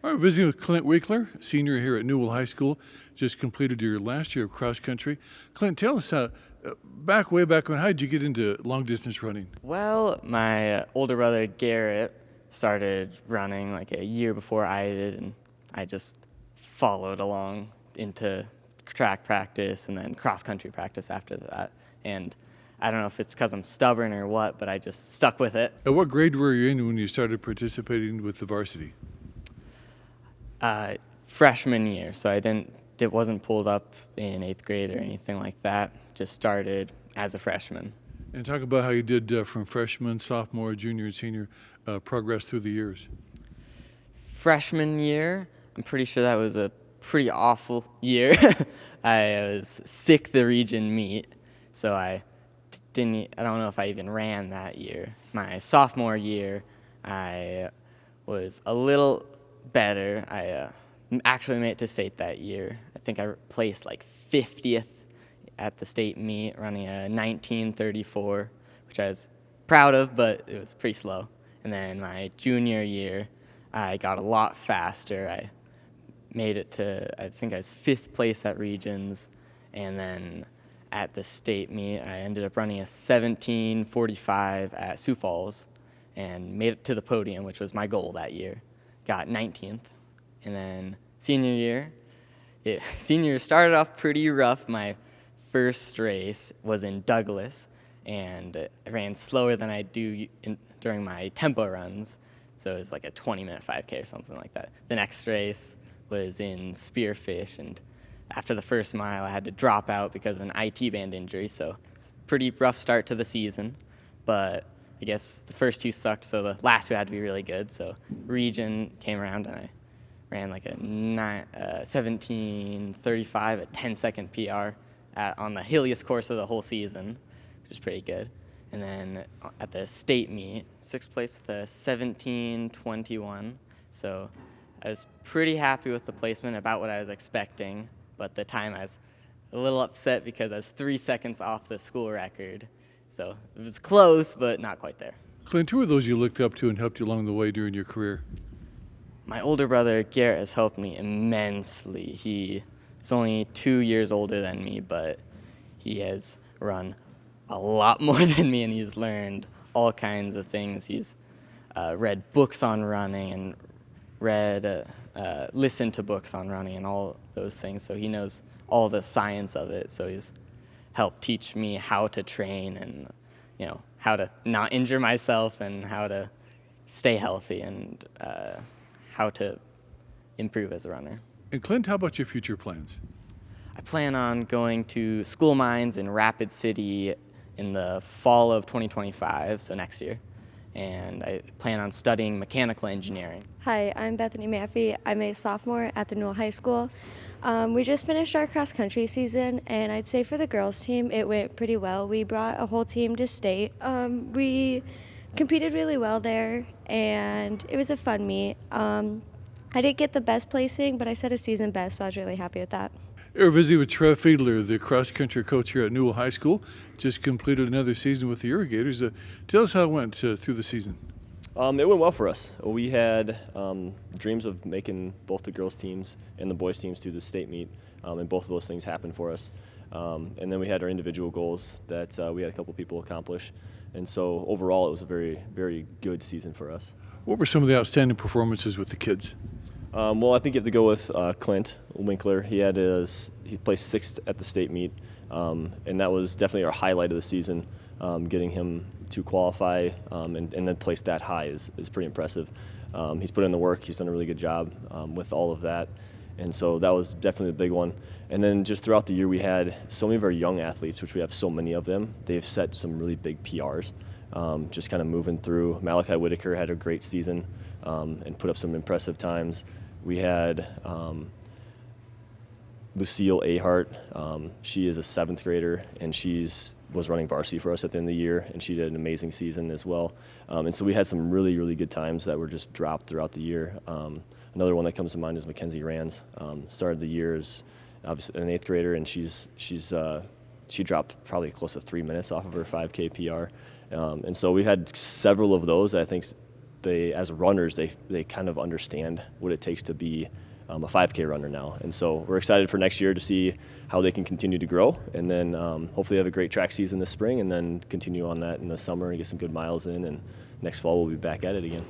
All right, visiting with Clint Winkler, senior here at Newell High School. Just completed your last year of cross country. Clint, tell us how, way back when, how did you get into long distance running? Well, my older brother Garrett started running like a year before I did, and I just followed along into track practice and then cross country practice after that. And I don't know if it's because I'm stubborn or what, but I just stuck with it. What grade were you in when you started participating with the varsity? Freshman year, so it wasn't pulled up in 8th grade or anything like that. Just started as a freshman. And talk about how you did from freshman, sophomore, junior, and senior progress through the years. Freshman year, I'm pretty sure that was a pretty awful year. I was sick the region meet, so I don't know if I even ran that year. My sophomore year, I was a little better. I actually made it to state that year. I think I placed like 50th at the state meet, running a 19:34, which I was proud of, but it was pretty slow. And then my junior year, I got a lot faster. I made it to, I think I was 5th place at regions, and then at the state meet, I ended up running a 17:45 at Sioux Falls and made it to the podium, which was my goal that year. Got 19th. And then senior year started off pretty rough. My first race was in Douglas, and I ran slower than I do during my tempo runs, so it was like a 20-minute 5K or something like that. The next race was in Spearfish, and after the first mile, I had to drop out because of an IT band injury, so it's a pretty rough start to the season, but I guess the first two sucked, so the last two had to be really good. So region came around, and I ran like a 17:35, a 10-second PR on the hilliest course of the whole season, which is pretty good. And then at the state meet, 6th place with a 17:21. So I was pretty happy with the placement, about what I was expecting. But the time, I was a little upset because I was 3 seconds off the school record. So it was close, but not quite there. Clint, who are those you looked up to and helped you along the way during your career? My older brother, Garrett, has helped me immensely. He is only 2 years older than me, but he has run a lot more than me, and he's learned all kinds of things. He's read books on running and listened to books on running and all those things, so he knows all the science of it. So he's helped teach me how to train and, how to not injure myself and how to stay healthy and how to improve as a runner. And Clint, how about your future plans? I plan on going to school mines in Rapid City in the fall of 2025, so next year. And I plan on studying mechanical engineering. Hi, I'm Bethany Mahaffy. I'm a sophomore at the Newell High School. We just finished our cross-country season, and I'd say for the girls' team, it went pretty well. We brought a whole team to state. We competed really well there, and it was a fun meet. I didn't get the best placing, but I set a season best, so I was really happy with that. We're visiting with Trev Fiedler, the cross-country coach here at Newell High School. Just completed another season with the Irrigators. Tell us how it went through the season. It went well for us. We had dreams of making both the girls' teams and the boys' teams to the state meet, and both of those things happened for us. And then we had our individual goals that we had a couple people accomplish. And so overall, it was a very, very good season for us. What were some of the outstanding performances with the kids? Well, I think you have to go with Clint Winkler. He placed 6th at the state meet, and that was definitely our highlight of the season. Getting him to qualify and then place that high is pretty impressive. He's put in the work. He's done a really good job with all of that, and so that was definitely a big one. And then just throughout the year, we had so many of our young athletes, which we have so many of them. They've set some really big PRs, just kind of moving through. Malachi Whitaker had a great season and put up some impressive times. We had Lucille Ahart. She is a 7th grader, and was running varsity for us at the end of the year, and she did an amazing season as well. And so we had some really, really good times that were just dropped throughout the year. Another one that comes to mind is Mackenzie Rands. Started the year as obviously an 8th grader, and she dropped probably close to 3 minutes off of her 5K PR. And so we had several of those that I think they as runners they kind of understand what it takes to be a 5K runner now. And so we're excited for next year to see how they can continue to grow, and then hopefully have a great track season this spring, and then continue on that in the summer and get some good miles in, and next fall we'll be back at it again.